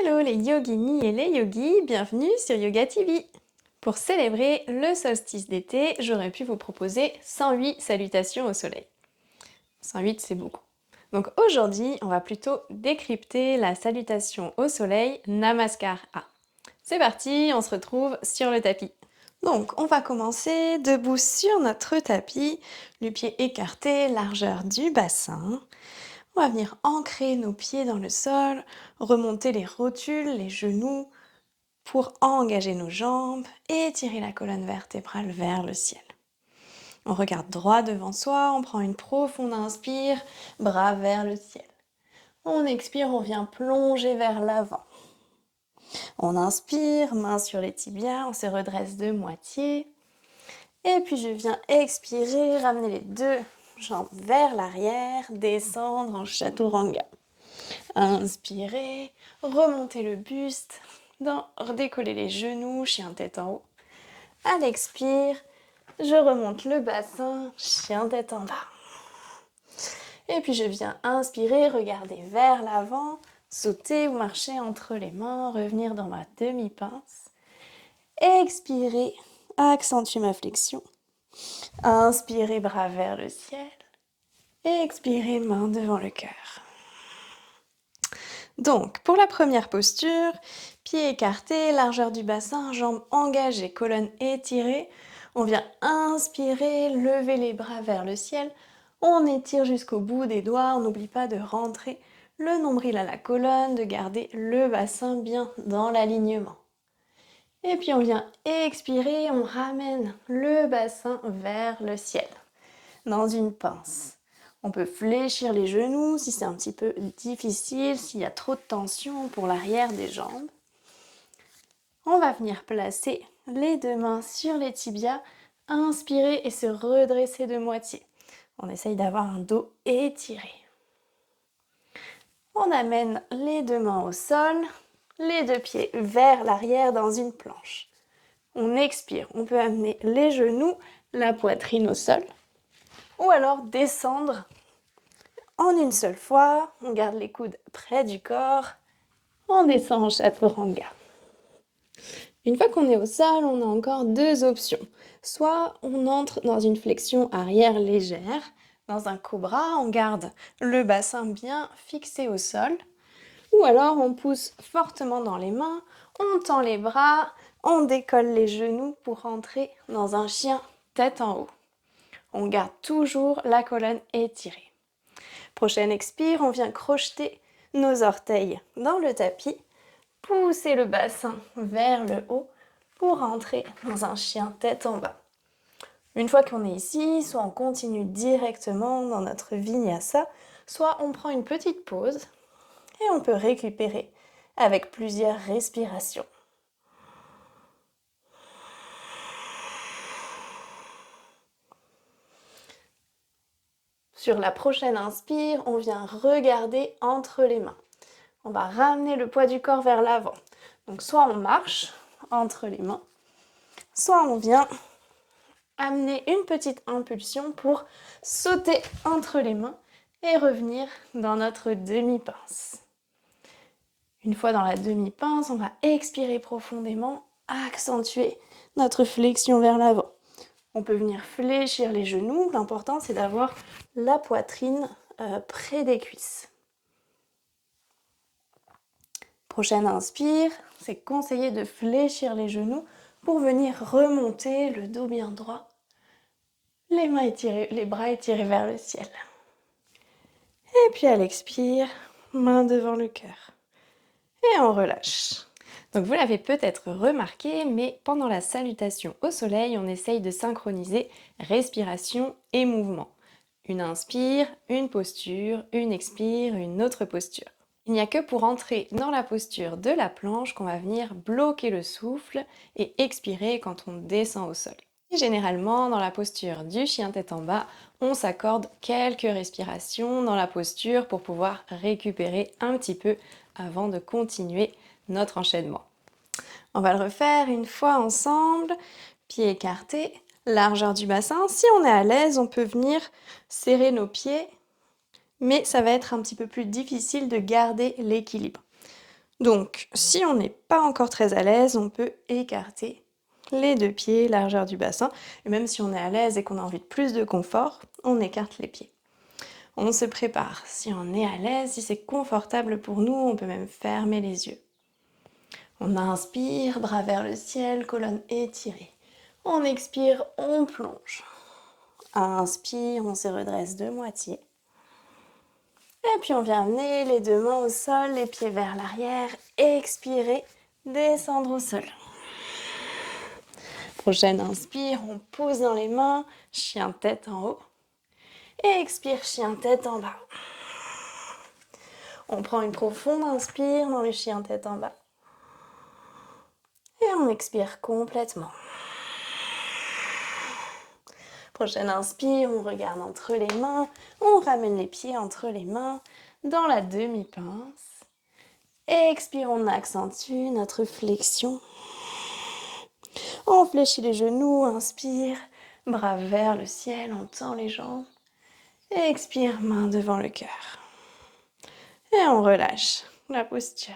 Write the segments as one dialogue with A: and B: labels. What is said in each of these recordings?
A: Hello les yoginis et les yogis, bienvenue sur Yoga TV. Pour célébrer le solstice d'été, j'aurais pu vous proposer 108 salutations au soleil. 108 c'est beaucoup. Donc aujourd'hui, on va plutôt décrypter la salutation au soleil Namaskar A. C'est parti, on se retrouve sur le tapis. Donc on va commencer debout sur notre tapis, le pied écarté, largeur du bassin. On va venir ancrer nos pieds dans le sol, remonter les rotules, les genoux pour engager nos jambes et tirer la colonne vertébrale vers le ciel. On regarde droit devant soi, on prend une profonde inspire, bras vers le ciel. On expire, on vient plonger vers l'avant. On inspire, main sur les tibias, on se redresse de moitié. Et puis je viens expirer, ramener les deux jambes vers l'arrière, descendre en chaturanga. Inspirez, remontez le buste, décoller les genoux, chien tête en haut. À l'expire, je remonte le bassin, chien tête en bas. Et puis je viens inspirer, regarder vers l'avant, sauter ou marcher entre les mains, revenir dans ma demi-pince. Expirer, accentuer ma flexion. Inspirez, bras vers le ciel. Expirez, main devant le cœur. Donc, pour la première posture, pieds écartés, largeur du bassin, jambes engagées, colonne étirée. On vient inspirer, lever les bras vers le ciel. On étire jusqu'au bout des doigts. On n'oublie pas de rentrer le nombril à la colonne, de garder le bassin bien dans l'alignement. Et puis on vient expirer, on ramène le bassin vers le ciel, dans une pince. On peut fléchir les genoux si c'est un petit peu difficile, s'il y a trop de tension pour l'arrière des jambes. On va venir placer les deux mains sur les tibias, inspirer et se redresser de moitié. On essaye d'avoir un dos étiré. On amène les deux mains au sol, les deux pieds vers l'arrière dans une planche. On expire, on peut amener les genoux, la poitrine au sol, ou alors descendre en une seule fois. On garde les coudes près du corps, on descend en chaturanga. Une fois qu'on est au sol, on a encore deux options. Soit on entre dans une flexion arrière légère, dans un cobra, on garde le bassin bien fixé au sol, ou alors on pousse fortement dans les mains, on tend les bras, on décolle les genoux pour rentrer dans un chien tête en haut. On garde toujours la colonne étirée. Prochaine expire, on vient crocheter nos orteils dans le tapis, pousser le bassin vers le haut pour rentrer dans un chien tête en bas. Une fois qu'on est ici, soit on continue directement dans notre vinyasa, soit on prend une petite pause et on peut récupérer avec plusieurs respirations. Sur la prochaine inspire, on vient regarder entre les mains. On va ramener le poids du corps vers l'avant. Donc soit on marche entre les mains, soit on vient amener une petite impulsion pour sauter entre les mains et revenir dans notre demi-pince. Une fois dans la demi-pince, on va expirer profondément, accentuer notre flexion vers l'avant. On peut venir fléchir les genoux. L'important, c'est d'avoir la poitrine près des cuisses. Prochaine inspire, c'est conseillé de fléchir les genoux pour venir remonter le dos bien droit. Les mains étirées, les bras étirés vers le ciel. Et puis à l'expire, main devant le cœur. Et on relâche. Donc vous l'avez peut-être remarqué, mais pendant la salutation au soleil, on essaye de synchroniser respiration et mouvement. Une inspire, une posture, une expire, une autre posture. Il n'y a que pour entrer dans la posture de la planche qu'on va venir bloquer le souffle et expirer quand on descend au sol. Et généralement, dans la posture du chien tête en bas, on s'accorde quelques respirations dans la posture pour pouvoir récupérer un petit peu avant de continuer notre enchaînement. On va le refaire une fois ensemble, pieds écartés, largeur du bassin. Si on est à l'aise, on peut venir serrer nos pieds, mais ça va être un petit peu plus difficile de garder l'équilibre. Donc, si on n'est pas encore très à l'aise, on peut écarter les deux pieds, largeur du bassin. Et même si on est à l'aise et qu'on a envie de plus de confort, on écarte les pieds. On se prépare. Si on est à l'aise, si c'est confortable pour nous, on peut même fermer les yeux. On inspire, bras vers le ciel, colonne étirée. On expire, on plonge. Inspire, on se redresse de moitié. Et puis on vient amener les deux mains au sol, les pieds vers l'arrière. Expirer, descendre au sol. Prochaine inspire, on pose dans les mains, chien tête en haut. Et expire, chien tête en bas. On prend une profonde inspire dans le chien tête en bas. Et on expire complètement. Prochaine inspire, on regarde entre les mains, on ramène les pieds entre les mains dans la demi-pince. Expire, on accentue notre flexion. On fléchit les genoux, inspire, bras vers le ciel, on tend les jambes. Expire, main devant le cœur. Et on relâche la posture.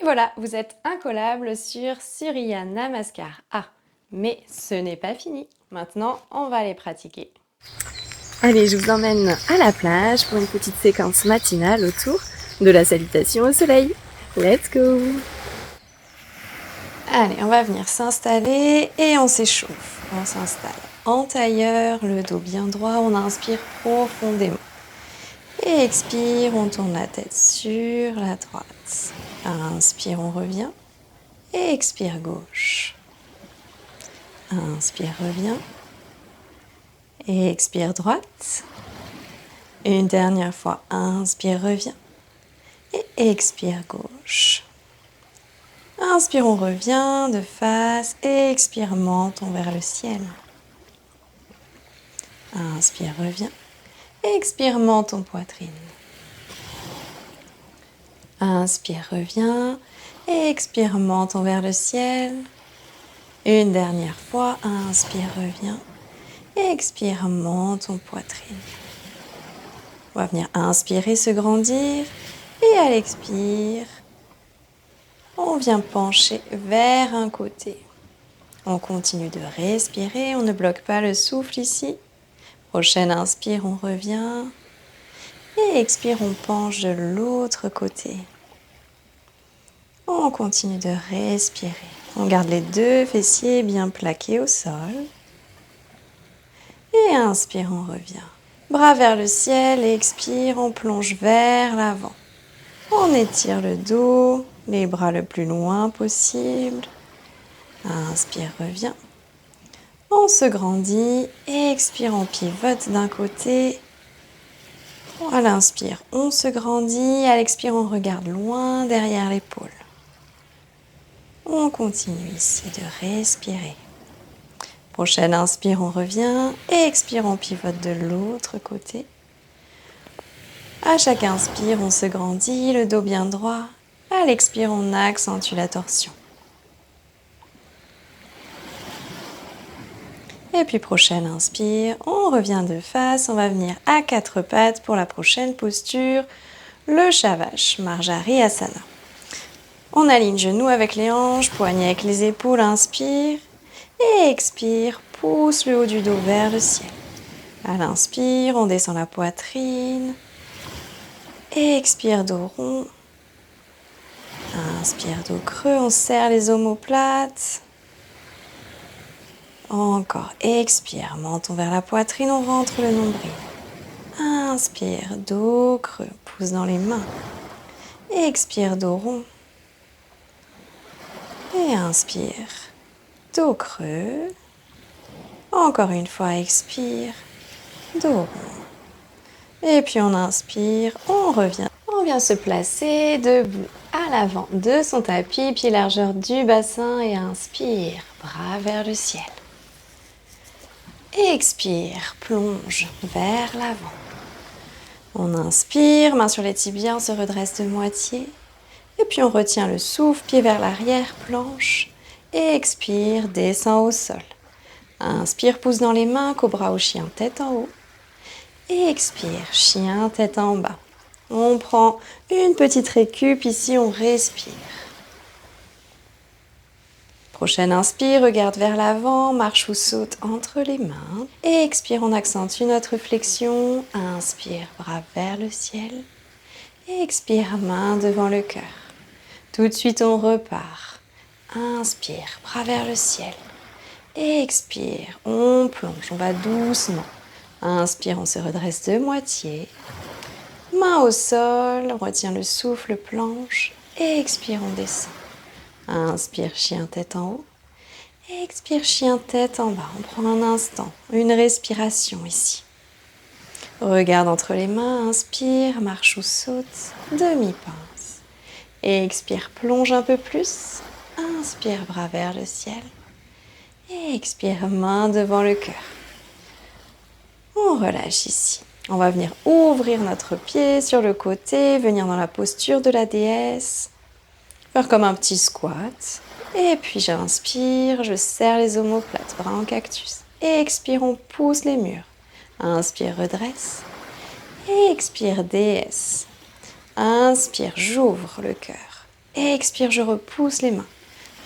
A: Et voilà, vous êtes incollable sur Surya Namaskar. Ah, mais ce n'est pas fini. Maintenant, on va les pratiquer. Allez, je vous emmène à la plage pour une petite séquence matinale autour de la salutation au soleil. Let's go! Allez, on va venir s'installer et on s'échauffe. On s'installe en tailleur, le dos bien droit, on inspire profondément. Et expire, on tourne la tête sur la droite. Inspire, on revient. Et expire gauche. Inspire, revient. Et expire droite. Une dernière fois, inspire, revient. Et expire gauche. Inspire, on revient de face. Et expire, menton vers le ciel. Inspire, revient. Expire, menton, poitrine. Inspire, revient. Expire, menton vers le ciel. Une dernière fois, inspire, revient. Expire, menton, poitrine. On va venir inspirer, se grandir. Et à l'expire, on vient pencher vers un côté. On continue de respirer, on ne bloque pas le souffle ici. Prochaine inspire, on revient. Et expire, on penche de l'autre côté. On continue de respirer. On garde les deux fessiers bien plaqués au sol. Et inspire, on revient. Bras vers le ciel, expire, on plonge vers l'avant. On étire le dos, les bras le plus loin possible. Inspire, revient. On se grandit, expire, on pivote d'un côté. À l'inspire, on se grandit. À l'expire, on regarde loin derrière l'épaule. On continue ici de respirer. Prochaine inspire, on revient. Et expire, on pivote de l'autre côté. À chaque inspire, on se grandit, le dos bien droit. À l'expire, on accentue la torsion. Et puis prochaine inspire, on revient de face, on va venir à quatre pattes pour la prochaine posture, le Shavash, Marjari Asana. On aligne genoux avec les hanches, poignets avec les épaules, inspire et expire, pousse le haut du dos vers le ciel. À l'inspire, on descend la poitrine, expire dos rond, inspire dos creux, on serre les omoplates. Encore, expire, menton vers la poitrine, on rentre le nombril. Inspire, dos creux, pouce dans les mains. Expire, dos rond. Et inspire, dos creux. Encore une fois, expire, dos rond. Et puis on inspire, on revient. On vient se placer debout à l'avant de son tapis, pied largeur du bassin et inspire, bras vers le ciel. Expire, plonge vers l'avant. On inspire, main sur les tibias, on se redresse de moitié. Et puis on retient le souffle, pied vers l'arrière, planche. Expire, descend au sol. Inspire, pouce dans les mains, cobra ou chien, tête en haut. Expire, chien, tête en bas. On prend une petite récup, ici on respire. Prochaine inspire, regarde vers l'avant, marche ou saute entre les mains. Et expire, on accentue notre flexion. Inspire, bras vers le ciel. Et expire, main devant le cœur. Tout de suite, on repart. Inspire, bras vers le ciel. Et expire, on plonge, on va doucement. Inspire, on se redresse de moitié. Main au sol, on retient le souffle, planche. Et expire, on descend. Inspire, chien tête en haut. Expire, chien tête en bas. On prend un instant, une respiration ici. Regarde entre les mains, inspire, marche ou saute, demi-pince. Expire, plonge un peu plus. Inspire, bras vers le ciel. Et expire, main devant le cœur. On relâche ici. On va venir ouvrir notre pied sur le côté, venir dans la posture de la déesse. Faire comme un petit squat. Et puis j'inspire, je serre les omoplates, bras en cactus. Et expire, on pousse les murs. Inspire, redresse. Et expire, déesse. Inspire, j'ouvre le cœur. Et expire, je repousse les mains.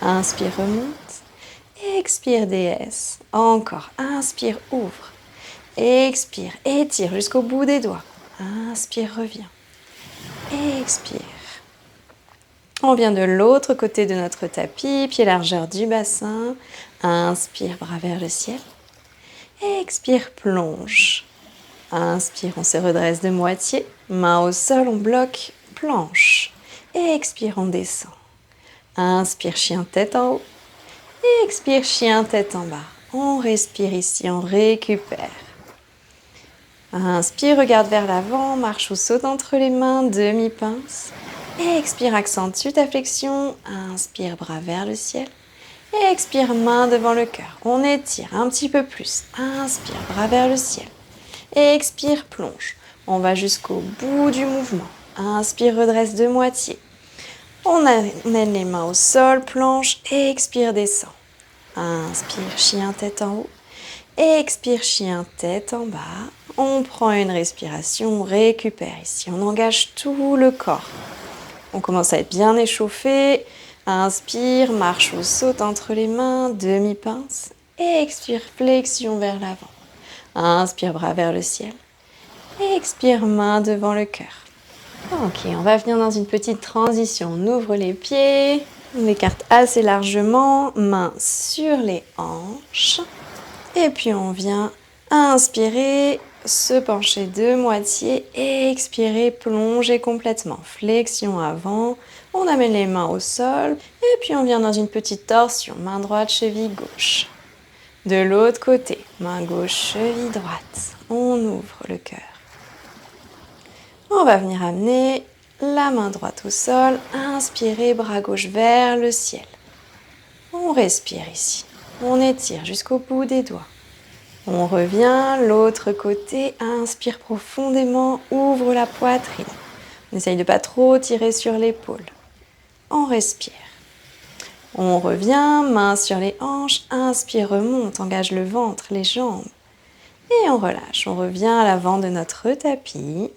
A: Inspire, remonte. Et expire, déesse. Encore. Inspire, ouvre. Et expire, étire jusqu'au bout des doigts. Inspire, reviens. Et expire. On vient de l'autre côté de notre tapis, pied largeur du bassin. Inspire, bras vers le ciel. Expire, plonge. Inspire, on se redresse de moitié. Main au sol, on bloque, planche. Expire, on descend. Inspire, chien tête en haut. Expire, chien tête en bas. On respire ici, on récupère. Inspire, regarde vers l'avant, marche ou saute entre les mains, demi-pince. Expire, accentue ta flexion. Inspire, bras vers le ciel. Expire, main devant le cœur. On étire un petit peu plus. Inspire, bras vers le ciel. Expire, plonge. On va jusqu'au bout du mouvement. Inspire, redresse de moitié. On amène les mains au sol, planche. Expire, descend. Inspire, chien tête en haut. Expire, chien tête en bas. On prend une respiration, on récupère ici. On engage tout le corps. On commence à être bien échauffé. Inspire, marche ou saute entre les mains, demi-pince. Expire, flexion vers l'avant. Inspire, bras vers le ciel. Expire, main devant le cœur. Ok, on va venir dans une petite transition. On ouvre les pieds, on écarte assez largement, mains sur les hanches. Et puis on vient inspirer, se pencher de moitié, expirer, plonger complètement. Flexion avant, on amène les mains au sol et puis on vient dans une petite torsion. Main droite, cheville gauche. De l'autre côté, main gauche, cheville droite. On ouvre le cœur. On va venir amener la main droite au sol, inspirer, bras gauche vers le ciel. On respire ici. On étire jusqu'au bout des doigts. On revient, l'autre côté, inspire profondément, ouvre la poitrine. On essaye de ne pas trop tirer sur l'épaule. On respire. On revient, main sur les hanches, inspire, remonte, engage le ventre, les jambes. Et on relâche, on revient à l'avant de notre tapis.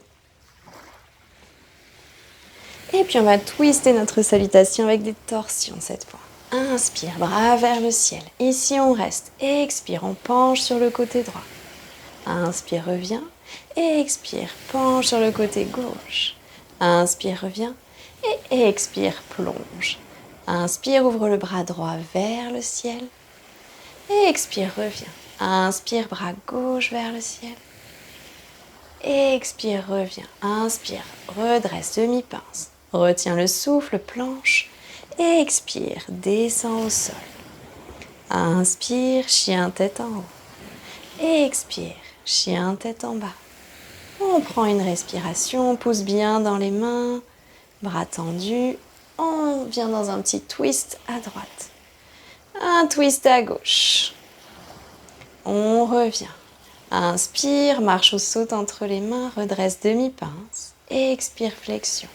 A: Et puis on va twister notre salutation avec des torsions cette fois. Inspire, bras vers le ciel. Ici on reste. Expire, on penche sur le côté droit. Inspire, reviens. Expire, penche sur le côté gauche. Inspire, reviens. Et expire, plonge. Inspire, ouvre le bras droit vers le ciel. Expire, reviens. Inspire, bras gauche vers le ciel. Expire, reviens. Inspire, redresse, demi-pince. Retiens le souffle, planche. Expire, descends au sol. Inspire, chien tête en haut. Expire, chien tête en bas. On prend une respiration, on pousse bien dans les mains, bras tendus. On vient dans un petit twist à droite. Un twist à gauche. On revient. Inspire, marche ou saute entre les mains, redresse demi-pince. Expire, flexion.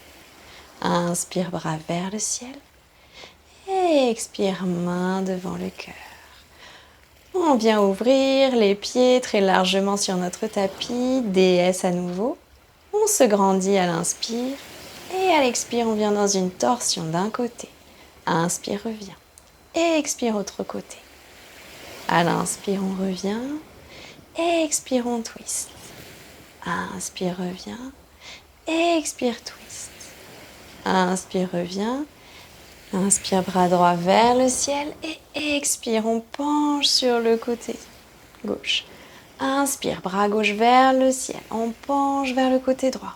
A: Inspire, bras vers le ciel. Expire, main devant le cœur. On vient ouvrir les pieds très largement sur notre tapis, déesse à nouveau. On se grandit à l'inspire et à l'expire, on vient dans une torsion d'un côté. Inspire, revient. Expire, autre côté. À l'inspire, on revient. Expire, on twist. Inspire, revient. Expire, twist. Inspire, revient. Inspire, bras droit vers le ciel et expire, on penche sur le côté gauche. Inspire, bras gauche vers le ciel, on penche vers le côté droit.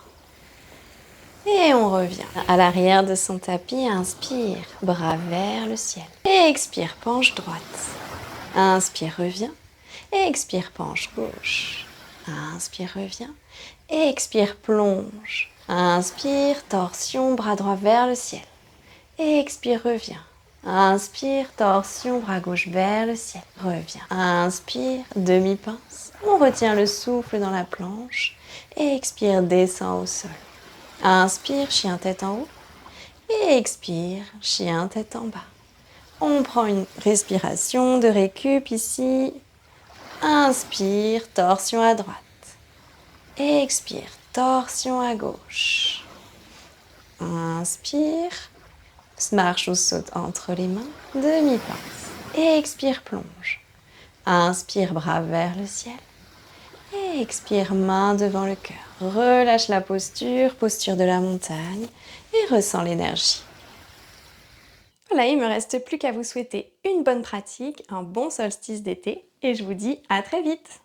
A: Et on revient à l'arrière de son tapis, inspire, bras vers le ciel. Expire, penche droite. Inspire, revient. Expire, penche gauche. Inspire, revient. Expire, plonge. Inspire, torsion, bras droit vers le ciel. Expire, revient. Inspire, torsion, bras gauche vers le ciel. Revient. Inspire, demi-pince. On retient le souffle dans la planche. Expire, descend au sol. Inspire, chien tête en haut. Et expire, chien tête en bas. On prend une respiration de récup ici. Inspire, torsion à droite. Expire, torsion à gauche. Inspire. Marche ou saute entre les mains, demi-pince. Expire, plonge. Inspire, bras vers le ciel. Expire, main devant le cœur. Relâche la posture, posture de la montagne. Et ressens l'énergie. Voilà, il ne me reste plus qu'à vous souhaiter une bonne pratique, un bon solstice d'été. Et je vous dis à très vite!